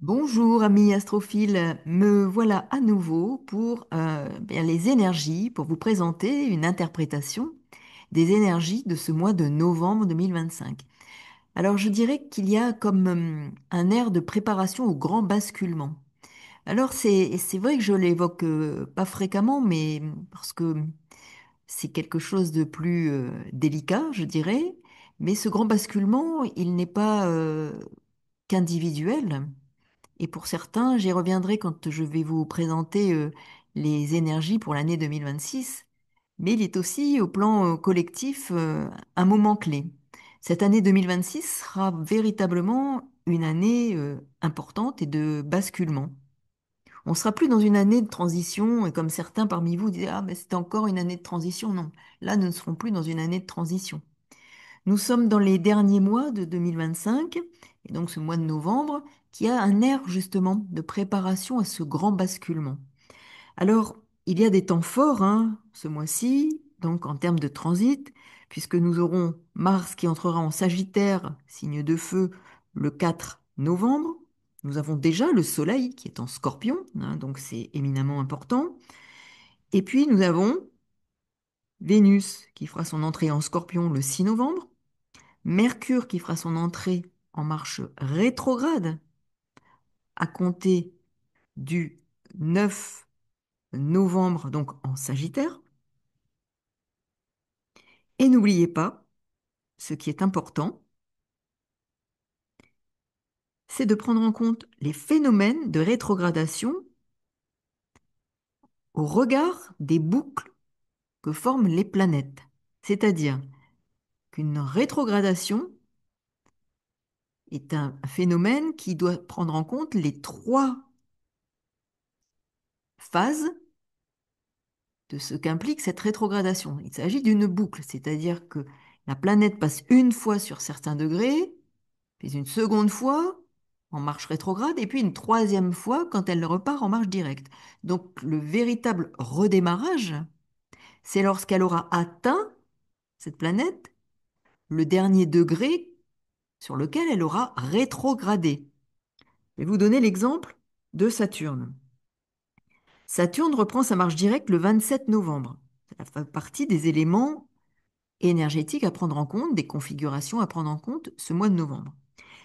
Bonjour amis astrophiles, me voilà à nouveau pour les énergies, pour vous présenter une interprétation des énergies de ce mois de novembre 2025. Alors je dirais qu'il y a comme un air de préparation au grand basculement. Alors c'est vrai que je l'évoque pas fréquemment, mais parce que c'est quelque chose de plus délicat, je dirais. Mais ce grand basculement, il n'est pas qu'individuel. Et pour certains, j'y reviendrai quand je vais vous présenter les énergies pour l'année 2026. Mais il est aussi au plan collectif un moment clé. Cette année 2026 sera véritablement une année importante et de basculement. On ne sera plus dans une année de transition, et comme certains parmi vous disent, ah, mais c'est encore une année de transition. Non, là, nous ne serons plus dans une année de transition. Nous sommes dans les derniers mois de 2025, et donc ce mois de novembre, qui a un air justement de préparation à ce grand basculement. Alors, il y a des temps forts hein, ce mois-ci, donc en termes de transit, puisque nous aurons Mars qui entrera en Sagittaire, signe de feu, le 4 novembre. Nous avons déjà le Soleil qui est en Scorpion, hein, donc c'est éminemment important. Et puis nous avons Vénus qui fera son entrée en Scorpion le 6 novembre. Mercure qui fera son entrée en marche rétrograde à compter du 9 novembre, donc en Sagittaire. Et n'oubliez pas, ce qui est important, c'est de prendre en compte les phénomènes de rétrogradation au regard des boucles que forment les planètes. C'est-à-dire qu'une rétrogradation est un phénomène qui doit prendre en compte les trois phases de ce qu'implique cette rétrogradation. Il s'agit d'une boucle, c'est-à-dire que la planète passe une fois sur certains degrés, puis une seconde fois en marche rétrograde, et puis une troisième fois quand elle repart en marche directe. Donc le véritable redémarrage, c'est lorsqu'elle aura atteint, cette planète, le dernier degré sur lequel elle aura rétrogradé. Je vais vous donner l'exemple de Saturne. Saturne reprend sa marche directe le 27 novembre. Ça fait partie des éléments énergétiques à prendre en compte, des configurations à prendre en compte ce mois de novembre.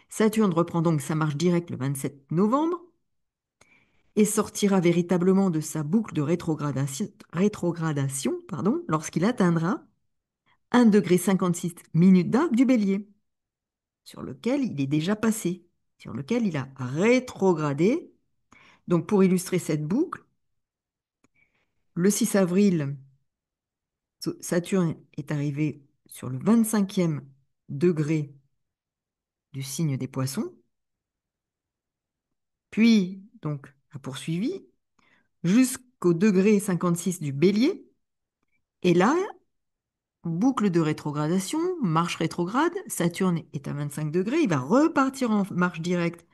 Saturne reprend donc sa marche directe le 27 novembre et sortira véritablement de sa boucle de rétrogradation, lorsqu'il atteindra 1,56 degré d'arc du Bélier, sur lequel il est déjà passé, sur lequel il a rétrogradé. Donc pour illustrer cette boucle, le 6 avril, Saturne est arrivé sur le 25e degré du signe des Poissons, puis donc a poursuivi jusqu'au degré 56 du Bélier, et là, boucle de rétrogradation, marche rétrograde, Saturne est à 25 degrés, il va repartir en marche directe,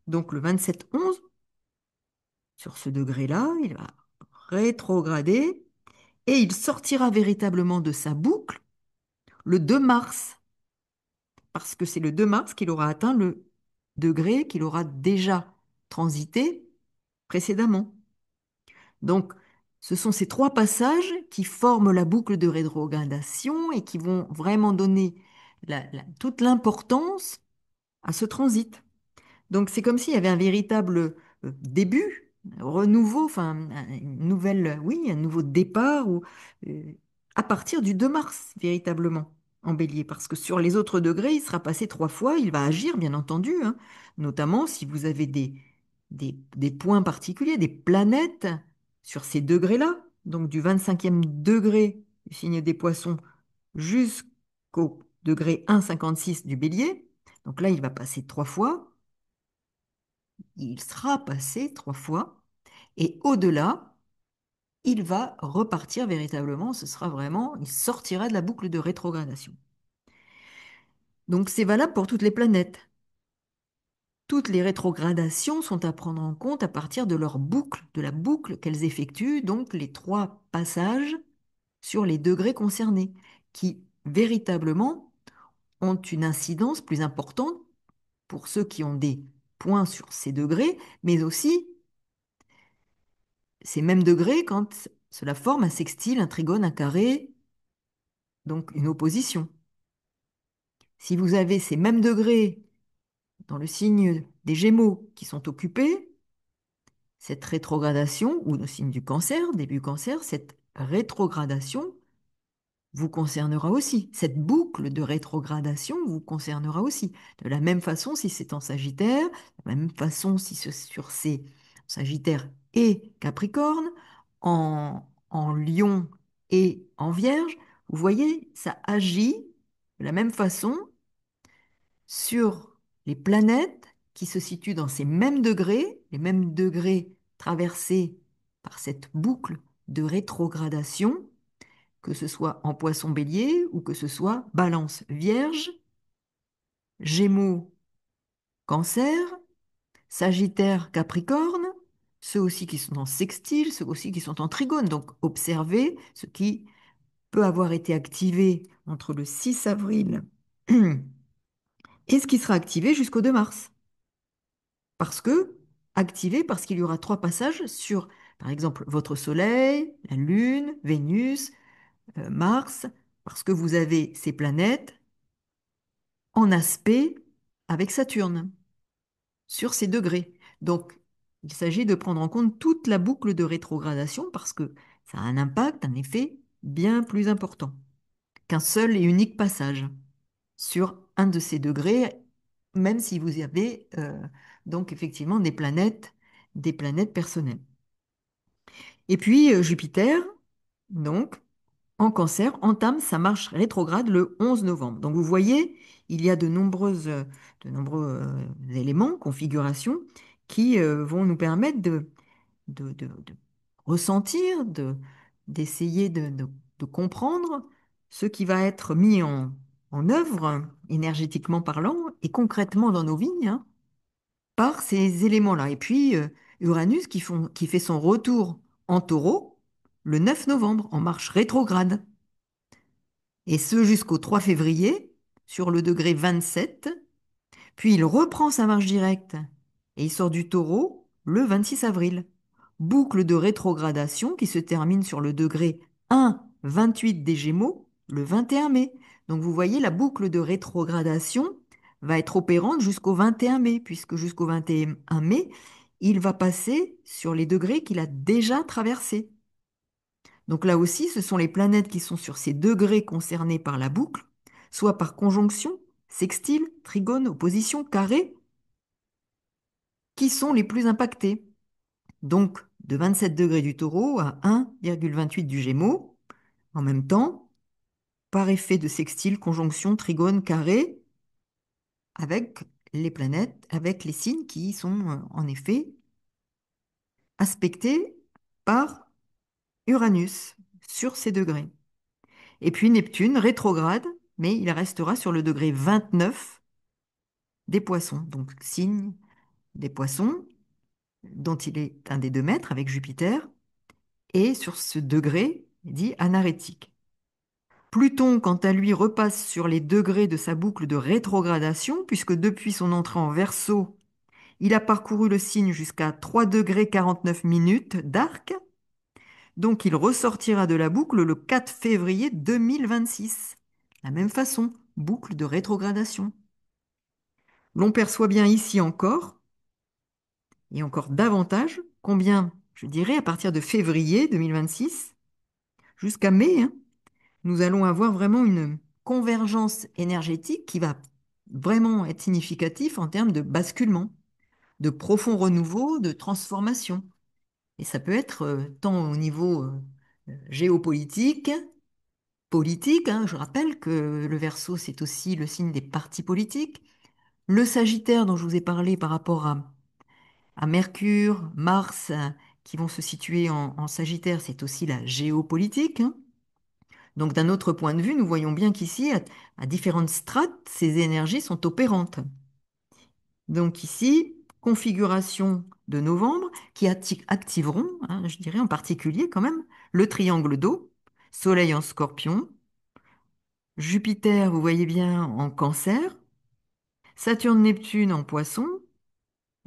donc le 27-11, sur ce degré-là, il va rétrograder, et il sortira véritablement de sa boucle le 2 mars, parce que c'est le 2 mars qu'il aura atteint le degré qu'il aura déjà transité précédemment. Donc, ce sont ces trois passages qui forment la boucle de rétrogradation et qui vont vraiment donner toute l'importance à ce transit. Donc, c'est comme s'il y avait un véritable début, renouveau, enfin, une nouvelle, oui, un nouveau départ euh, à partir du 2 mars, véritablement, en bélier. Parce que sur les autres degrés, il sera passé trois fois, il va agir, bien entendu, hein, notamment si vous avez des points particuliers, des planètes sur ces degrés-là, donc du 25e degré du signe des Poissons jusqu'au degré 1,56 du Bélier. Donc là, il va passer trois fois, il sera passé trois fois, et au-delà, il va repartir véritablement, ce sera vraiment, il sortira de la boucle de rétrogradation. Donc c'est valable pour toutes les planètes. Toutes les rétrogradations sont à prendre en compte à partir de leur boucle, de la boucle qu'elles effectuent, donc les trois passages sur les degrés concernés, qui véritablement ont une incidence plus importante pour ceux qui ont des point sur ces degrés, mais aussi ces mêmes degrés quand cela forme un sextile, un trigone, un carré, donc une opposition. Si vous avez ces mêmes degrés dans le signe des Gémeaux qui sont occupés, cette rétrogradation, ou le signe du cancer, début cancer, cette rétrogradation vous concernera aussi. Cette boucle de rétrogradation vous concernera aussi. De la même façon, si c'est en Sagittaire, de la même façon, si c'est sur ces Sagittaire et Capricorne, en Lion et en Vierge, vous voyez, ça agit de la même façon sur les planètes qui se situent dans ces mêmes degrés, les mêmes degrés traversés par cette boucle de rétrogradation, que ce soit en Poisson Bélier ou que ce soit Balance Vierge, Gémeaux Cancer, Sagittaire Capricorne, ceux aussi qui sont en sextile, ceux aussi qui sont en trigone. Donc observez ce qui peut avoir été activé entre le 6 avril et ce qui sera activé jusqu'au 2 mars. Parce que, activé parce qu'il y aura trois passages sur, par exemple, votre Soleil, la Lune, Vénus, Mars, parce que vous avez ces planètes en aspect avec Saturne, sur ces degrés. Donc, il s'agit de prendre en compte toute la boucle de rétrogradation parce que ça a un impact, un effet bien plus important qu'un seul et unique passage sur un de ces degrés, même si vous y avez donc effectivement des planètes personnelles. Et puis Jupiter, donc en Cancer, entame sa marche rétrograde le 11 novembre. Donc vous voyez, il y a de nombreux éléments, configurations, qui vont nous permettre de ressentir, d'essayer de comprendre ce qui va être mis en œuvre, énergétiquement parlant, et concrètement dans nos vies, hein, par ces éléments-là. Et puis Uranus qui fait son retour en Taureau le 9 novembre, en marche rétrograde et ce jusqu'au 3 février, sur le degré 27. Puis il reprend sa marche directe et il sort du Taureau le 26 avril. Boucle de rétrogradation qui se termine sur le degré 1,28 des Gémeaux le 21 mai. Donc vous voyez, la boucle de rétrogradation va être opérante jusqu'au 21 mai, puisque jusqu'au 21 mai, il va passer sur les degrés qu'il a déjà traversés. Donc là aussi, ce sont les planètes qui sont sur ces degrés concernés par la boucle, soit par conjonction, sextile, trigone, opposition, carré, qui sont les plus impactés. Donc de 27 degrés du Taureau à 1,28 du Gémeaux, en même temps, par effet de sextile, conjonction, trigone, carré, avec les planètes, avec les signes qui sont en effet aspectés par Uranus sur ces degrés. Et puis Neptune, rétrograde, mais il restera sur le degré 29 des Poissons, donc signe des Poissons, dont il est un des 2 maîtres avec Jupiter, et sur ce degré dit anarétique. Pluton, quant à lui, repasse sur les degrés de sa boucle de rétrogradation, puisque depuis son entrée en Verseau, il a parcouru le signe jusqu'à 3 degrés 49 minutes d'arc, donc il ressortira de la boucle le 4 février 2026. La même façon, boucle de rétrogradation. L'on perçoit bien ici encore, et encore davantage, combien, je dirais, à partir de février 2026 jusqu'à mai, hein, nous allons avoir vraiment une convergence énergétique qui va vraiment être significative en termes de basculement, de profond renouveau, de transformation. Et ça peut être tant au niveau géopolitique, politique, hein, je rappelle que le Verseau, c'est aussi le signe des partis politiques. Le Sagittaire dont je vous ai parlé par rapport à Mercure, Mars, qui vont se situer en Sagittaire, c'est aussi la géopolitique, hein. Donc d'un autre point de vue, nous voyons bien qu'ici, à différentes strates, ces énergies sont opérantes. Donc ici, configuration de novembre qui activeront, hein, je dirais en particulier quand même, le triangle d'eau, Soleil en Scorpion, Jupiter, vous voyez bien, en Cancer, Saturne-Neptune en Poisson,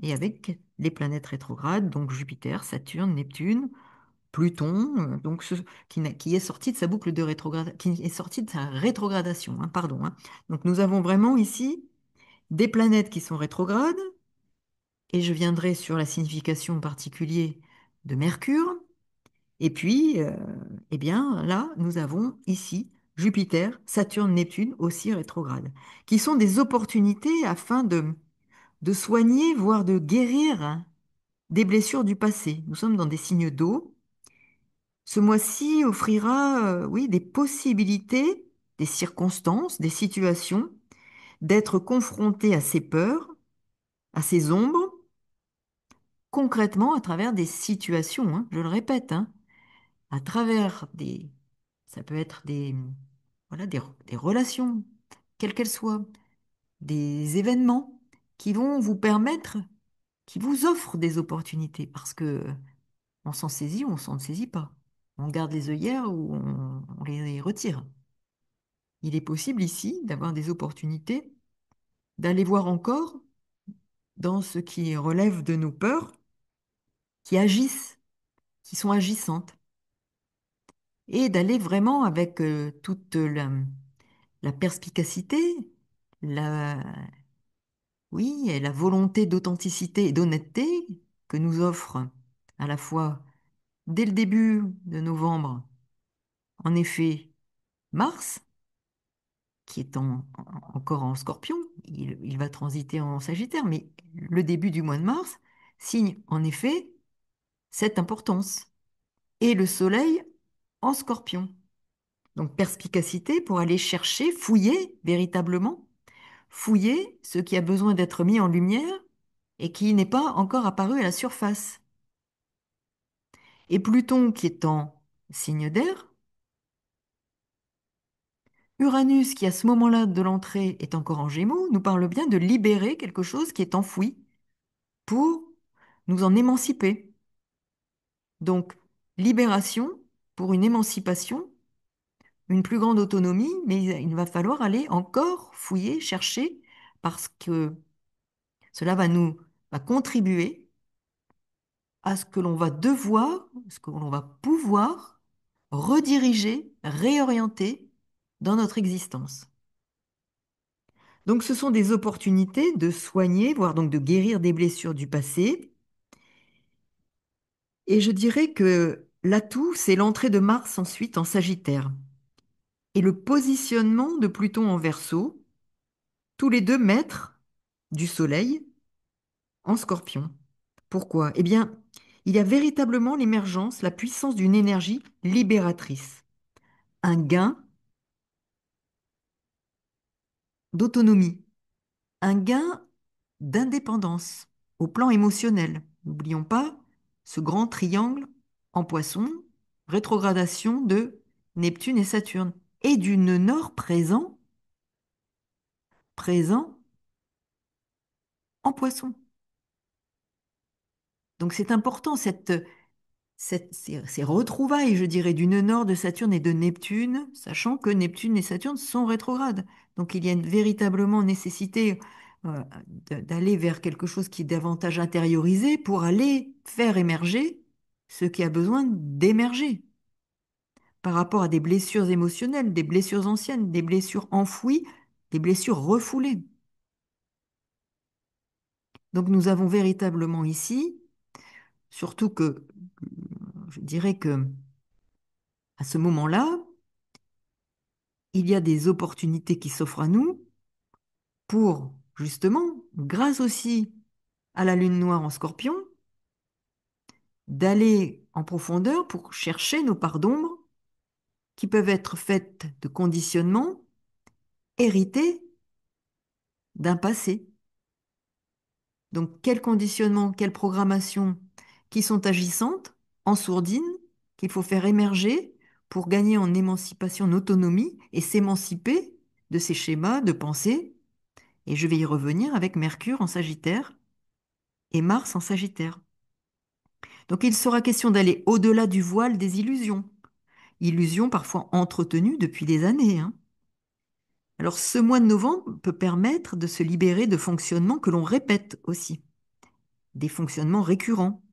et avec les planètes rétrogrades, donc Jupiter, Saturne, Neptune, Pluton, donc qui est sorti de sa boucle de rétrogradation, qui est sorti de sa rétrogradation, hein, pardon, hein. Donc nous avons vraiment ici des planètes qui sont rétrogrades, et je viendrai sur la signification particulière de Mercure. Et puis, eh bien, là, nous avons ici Jupiter, Saturne, Neptune aussi rétrogrades, qui sont des opportunités afin de soigner, voire de guérir, hein, des blessures du passé. Nous sommes dans des signes d'eau. Ce mois-ci offrira, oui, des possibilités, des circonstances, des situations, d'être confronté à ces peurs, à ces ombres, concrètement à travers des situations, hein, je le répète, hein, à travers ça peut être voilà, des relations, quelles qu'elles soient, des événements qui vont vous permettre, qui vous offrent des opportunités, parce que on s'en saisit ou on s'en saisit pas. On garde les œillères ou on les retire. Il est possible ici d'avoir des opportunités, d'aller voir encore dans ce qui relève de nos peurs, qui agissent, qui sont agissantes, et d'aller vraiment avec toute la perspicacité, la, oui, et la volonté d'authenticité et d'honnêteté que nous offre à la fois dès le début de novembre, en effet, Mars, qui est encore en Scorpion, il va transiter en Sagittaire, mais le début du mois de mars signe en effet cette importance. Et le Soleil en Scorpion. Donc perspicacité pour aller chercher, fouiller véritablement, fouiller ce qui a besoin d'être mis en lumière et qui n'est pas encore apparu à la surface. Et Pluton qui est en signe d'air, Uranus qui à ce moment-là de l'entrée est encore en Gémeaux, nous parle bien de libérer quelque chose qui est enfoui pour nous en émanciper. Donc libération pour une émancipation, une plus grande autonomie, mais il va falloir aller encore fouiller, chercher, parce que cela va contribuer à ce que l'on va devoir, ce que l'on va pouvoir rediriger, réorienter dans notre existence. Donc ce sont des opportunités de soigner, voire donc de guérir des blessures du passé. Et je dirais que l'atout, c'est l'entrée de Mars ensuite en Sagittaire et le positionnement de Pluton en Verseau, tous les deux maîtres du Soleil en Scorpion. Pourquoi? Eh bien, il y a véritablement l'émergence, la puissance d'une énergie libératrice, un gain d'autonomie, un gain d'indépendance au plan émotionnel. N'oublions pas ce grand triangle en Poisson, rétrogradation de Neptune et Saturne, et du nœud nord présent en Poisson. Donc c'est important ces retrouvailles, je dirais, du nœud nord de Saturne et de Neptune, sachant que Neptune et Saturne sont rétrogrades. Donc il y a véritablement nécessité d'aller vers quelque chose qui est davantage intériorisé pour aller faire émerger ce qui a besoin d'émerger par rapport à des blessures émotionnelles, des blessures anciennes, des blessures enfouies, des blessures refoulées. Donc nous avons véritablement ici, surtout que je dirais que à ce moment-là, il y a des opportunités qui s'offrent à nous pour, justement, grâce aussi à la lune noire en Scorpion, d'aller en profondeur pour chercher nos parts d'ombre qui peuvent être faites de conditionnements hérités d'un passé. Donc, quels conditionnements, quelles programmations qui sont agissantes, en sourdine, qu'il faut faire émerger pour gagner en émancipation, en autonomie et s'émanciper de ces schémas de pensée. Et je vais y revenir avec Mercure en Sagittaire et Mars en Sagittaire. Donc il sera question d'aller au-delà du voile des illusions, illusions parfois entretenues depuis des années, hein. Alors ce mois de novembre peut permettre de se libérer de fonctionnements que l'on répète aussi. des fonctionnements récurrents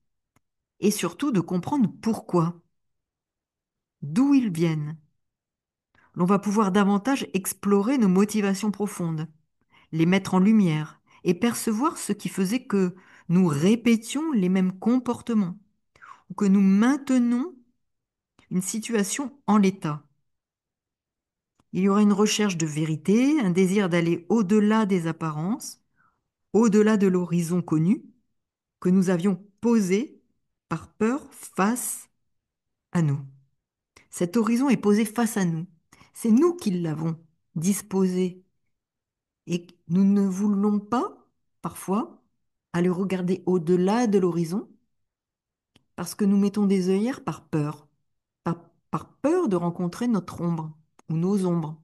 et surtout de comprendre pourquoi, d'où ils viennent. L'on va pouvoir davantage explorer nos motivations profondes, les mettre en lumière et percevoir ce qui faisait que nous répétions les mêmes comportements ou que nous maintenons une situation en l'état. Il y aura une recherche de vérité, un désir d'aller au-delà des apparences, au-delà de l'horizon connu que nous avions posé par peur face à nous. Cet horizon est posé face à nous. C'est nous qui l'avons disposé et nous ne voulons pas, parfois, aller regarder au-delà de l'horizon parce que nous mettons des œillères par peur, par peur de rencontrer notre ombre ou nos ombres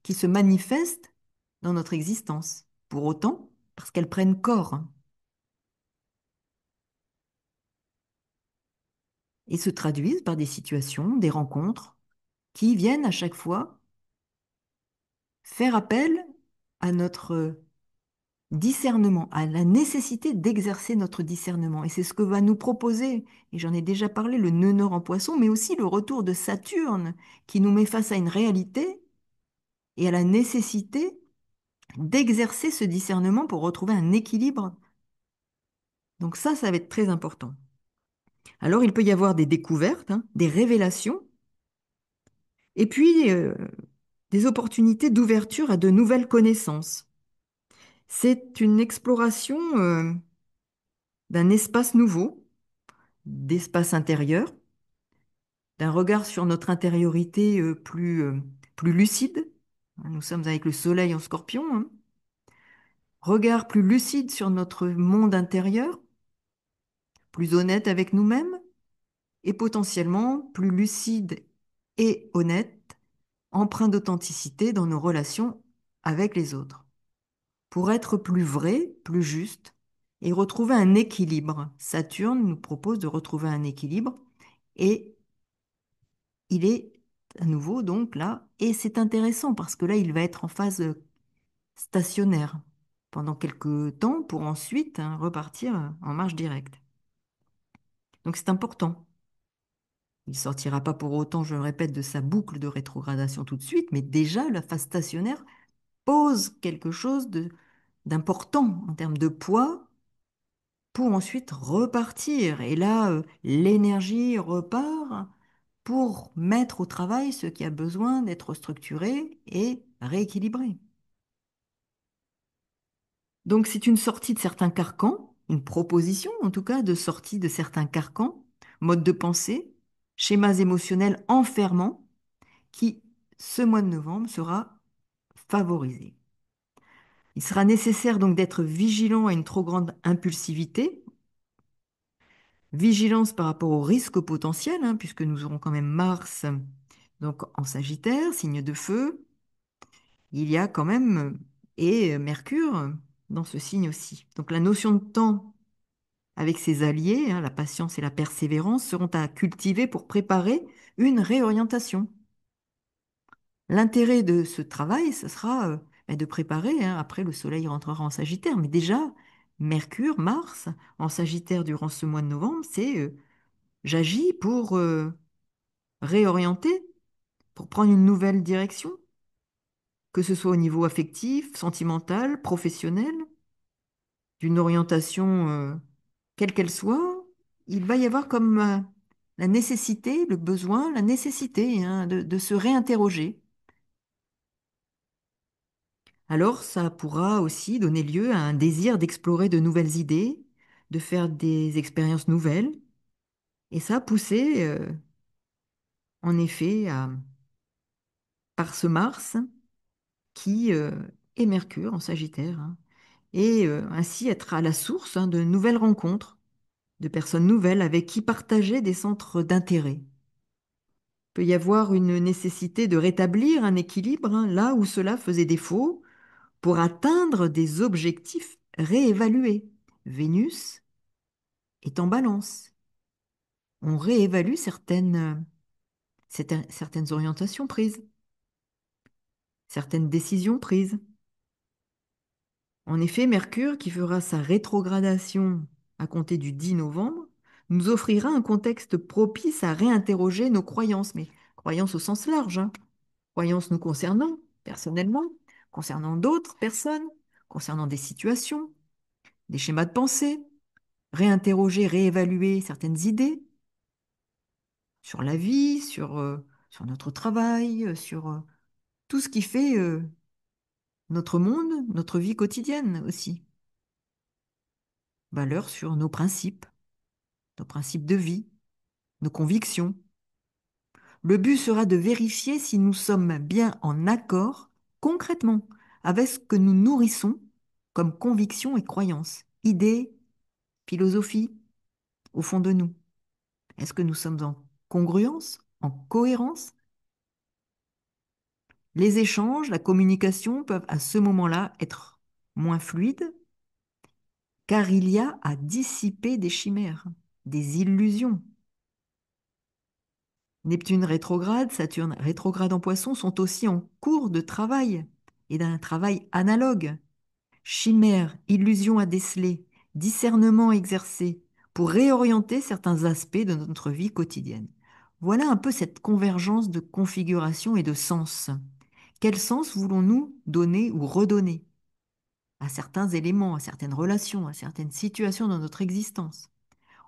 qui se manifestent dans notre existence. Pour autant, parce qu'elles prennent corps et se traduisent par des situations, des rencontres qui viennent à chaque fois faire appel à notre discernement, à la nécessité d'exercer notre discernement. Et c'est ce que va nous proposer, et j'en ai déjà parlé, le nœud nord en poisson, mais aussi le retour de Saturne qui nous met face à une réalité et à la nécessité d'exercer ce discernement pour retrouver un équilibre. Donc ça va être très important. Alors il peut y avoir des découvertes, hein, des révélations, et puis des opportunités d'ouverture à de nouvelles connaissances. C'est une exploration d'un espace nouveau, d'espace intérieur, d'un regard sur notre intériorité plus lucide. Nous sommes avec le soleil en scorpion, hein. Regard plus lucide sur notre monde intérieur, plus honnête avec nous-mêmes et potentiellement plus lucide et honnête, empreint d'authenticité dans nos relations avec les autres, pour être plus vrai, plus juste et retrouver un équilibre. Saturne nous propose de retrouver un équilibre et il est à nouveau donc là, et c'est intéressant parce que là, il va être en phase stationnaire pendant quelques temps pour ensuite hein, repartir en marche directe. Donc c'est important. Il ne sortira pas pour autant, je le répète, de sa boucle de rétrogradation tout de suite, mais déjà la phase stationnaire pose quelque chose d'important en termes de poids pour ensuite repartir. Et là, l'énergie repart pour mettre au travail ce qui a besoin d'être structuré et rééquilibré. Donc c'est une sortie de certains carcans, une proposition en tout cas de sortie de certains carcans, modes de pensée, schémas émotionnels enfermants qui, ce mois de novembre, sera favorisé. Il sera nécessaire donc d'être vigilant à une trop grande impulsivité, vigilance par rapport aux risques potentiels, hein, puisque nous aurons quand même Mars donc en Sagittaire, signe de feu. Il y a quand même et Mercure dans ce signe aussi. Donc la notion de temps avec ses alliés, hein, la patience et la persévérance, seront à cultiver pour préparer une réorientation. L'intérêt de ce travail, ce sera de préparer, hein, après le Soleil rentrera en Sagittaire, mais déjà, Mercure, Mars, en Sagittaire durant ce mois de novembre, c'est j'agis pour réorienter, pour prendre une nouvelle direction, que ce soit au niveau affectif, sentimental, professionnel, d'une orientation quelle qu'elle soit, il va y avoir comme la nécessité, le besoin, la nécessité hein, de se réinterroger. Alors, ça pourra aussi donner lieu à un désir d'explorer de nouvelles idées, de faire des expériences nouvelles, et ça pousser, en effet, par ce Mars qui est Mercure en Sagittaire, hein, et ainsi être à la source hein, de nouvelles rencontres, de personnes nouvelles avec qui partager des centres d'intérêt. Il peut y avoir une nécessité de rétablir un équilibre hein, là où cela faisait défaut pour atteindre des objectifs réévalués. Vénus est en balance. On réévalue certaines orientations prises, certaines décisions prises. En effet, Mercure, qui fera sa rétrogradation à compter du 10 novembre, nous offrira un contexte propice à réinterroger nos croyances, mais croyances au sens large, hein. Croyances nous concernant personnellement, concernant d'autres personnes, concernant des situations, des schémas de pensée, réinterroger, réévaluer certaines idées sur la vie, sur notre travail, sur tout ce qui fait notre monde, notre vie quotidienne aussi. Valeurs sur nos principes de vie, nos convictions. Le but sera de vérifier si nous sommes bien en accord concrètement avec ce que nous nourrissons comme convictions et croyances, idées, philosophie au fond de nous. Est-ce que nous sommes en congruence, en cohérence? Les échanges, la communication peuvent à ce moment-là être moins fluides car il y a à dissiper des chimères, des illusions. Neptune rétrograde, Saturne rétrograde en Poisson sont aussi en cours de travail et d'un travail analogue. Chimères, illusions à déceler, discernement exercé pour réorienter certains aspects de notre vie quotidienne. Voilà un peu cette convergence de configuration et de sens. Quel sens voulons-nous donner ou redonner à certains éléments, à certaines relations, à certaines situations dans notre existence,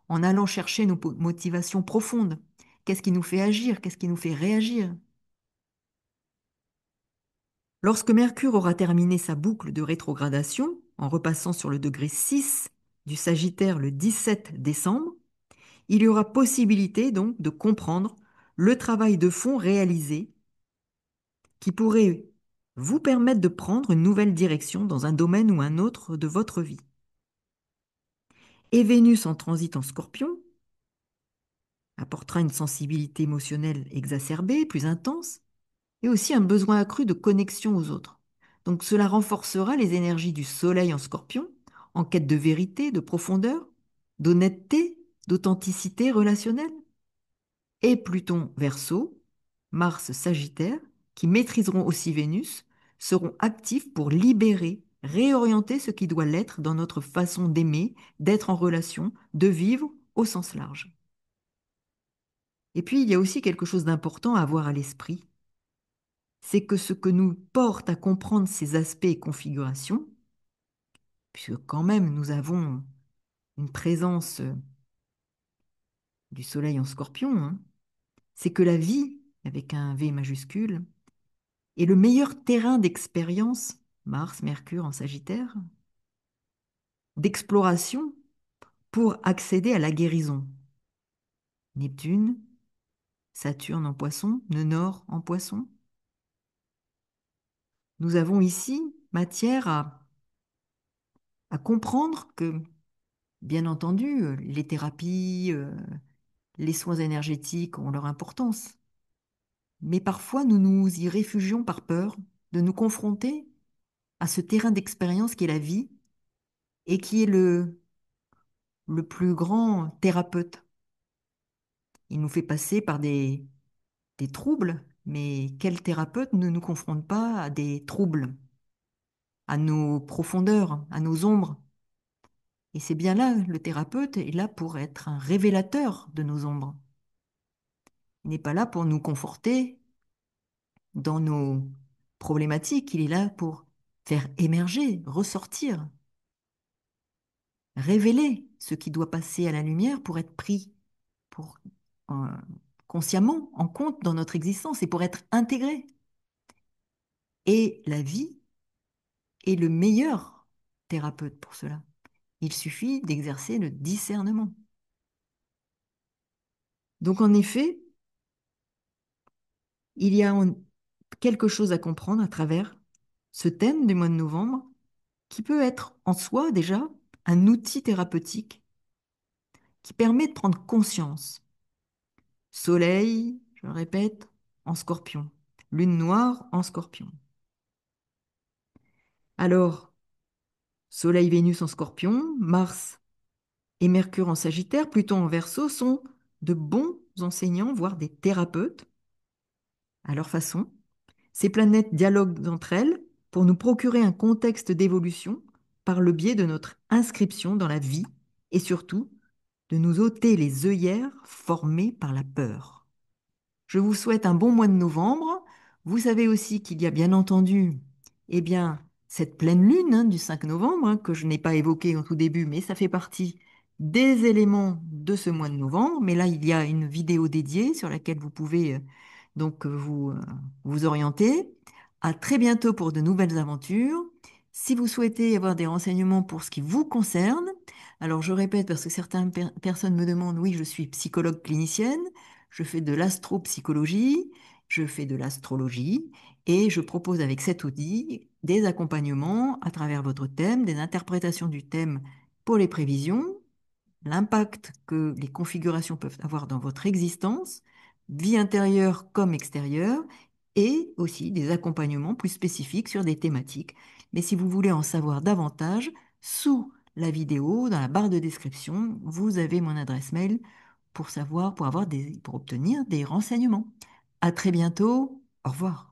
en allant chercher nos motivations profondes? Qu'est-ce qui nous fait agir? Qu'est-ce qui nous fait réagir? Lorsque Mercure aura terminé sa boucle de rétrogradation, en repassant sur le degré 6 du Sagittaire le 17 décembre, il y aura possibilité donc de comprendre le travail de fond réalisé qui pourrait vous permettre de prendre une nouvelle direction dans un domaine ou un autre de votre vie. Et Vénus en transit en Scorpion apportera une sensibilité émotionnelle exacerbée, plus intense, et aussi un besoin accru de connexion aux autres. Donc cela renforcera les énergies du Soleil en Scorpion, en quête de vérité, de profondeur, d'honnêteté, d'authenticité relationnelle, et Pluton Verseau, Mars Sagittaire, qui maîtriseront aussi Vénus, seront actifs pour libérer, réorienter ce qui doit l'être dans notre façon d'aimer, d'être en relation, de vivre au sens large. Et puis, il y a aussi quelque chose d'important à avoir à l'esprit, c'est que ce que nous porte à comprendre ces aspects et configurations, puisque quand même nous avons une présence du Soleil en Scorpion, hein, c'est que la vie, avec un V majuscule, est le meilleur terrain d'expérience, Mars, Mercure en Sagittaire, d'exploration pour accéder à la guérison. Neptune, Saturne en Poisson, nœud nord en Poisson. Nous avons ici matière à comprendre que, bien entendu, les thérapies, les soins énergétiques ont leur importance. Mais parfois, nous nous y réfugions par peur de nous confronter à ce terrain d'expérience qui est la vie et qui est le plus grand thérapeute. Il nous fait passer par des troubles, mais quel thérapeute ne nous confronte pas à des troubles, à nos profondeurs, à nos ombres? Et c'est bien là, le thérapeute est là pour être un révélateur de nos ombres. Il n'est pas là pour nous conforter dans nos problématiques, il est là pour faire émerger, ressortir, révéler ce qui doit passer à la lumière pour être pris pour, euh, consciemment en compte dans notre existence et pour être intégré. Et la vie est le meilleur thérapeute pour cela. Il suffit d'exercer le discernement. Donc en effet, il y a quelque chose à comprendre à travers ce thème du mois de novembre qui peut être en soi déjà un outil thérapeutique qui permet de prendre conscience. Soleil, je le répète, en Scorpion. Lune noire en Scorpion. Alors, Soleil, Vénus en Scorpion, Mars et Mercure en Sagittaire, Pluton en Verseau sont de bons enseignants, voire des thérapeutes à leur façon. Ces planètes dialoguent entre elles pour nous procurer un contexte d'évolution par le biais de notre inscription dans la vie et surtout de nous ôter les œillères formées par la peur. Je vous souhaite un bon mois de novembre. Vous savez aussi qu'il y a bien entendu, eh bien, cette pleine lune du 5 novembre, que je n'ai pas évoquée au tout début, mais ça fait partie des éléments de ce mois de novembre. Mais là, il y a une vidéo dédiée sur laquelle vous pouvez vous orienter. À très bientôt pour de nouvelles aventures. Si vous souhaitez avoir des renseignements pour ce qui vous concerne, alors je répète parce que certaines personnes me demandent, oui, je suis psychologue clinicienne, je fais de l'astropsychologie, je fais de l'astrologie et je propose avec cet outil des accompagnements à travers votre thème, des interprétations du thème pour les prévisions, l'impact que les configurations peuvent avoir dans votre existence, vie intérieure comme extérieure, et aussi des accompagnements plus spécifiques sur des thématiques. Mais si vous voulez en savoir davantage, sous la vidéo, dans la barre de description, vous avez mon adresse mail pour savoir, pour obtenir des renseignements. À très bientôt. Au revoir.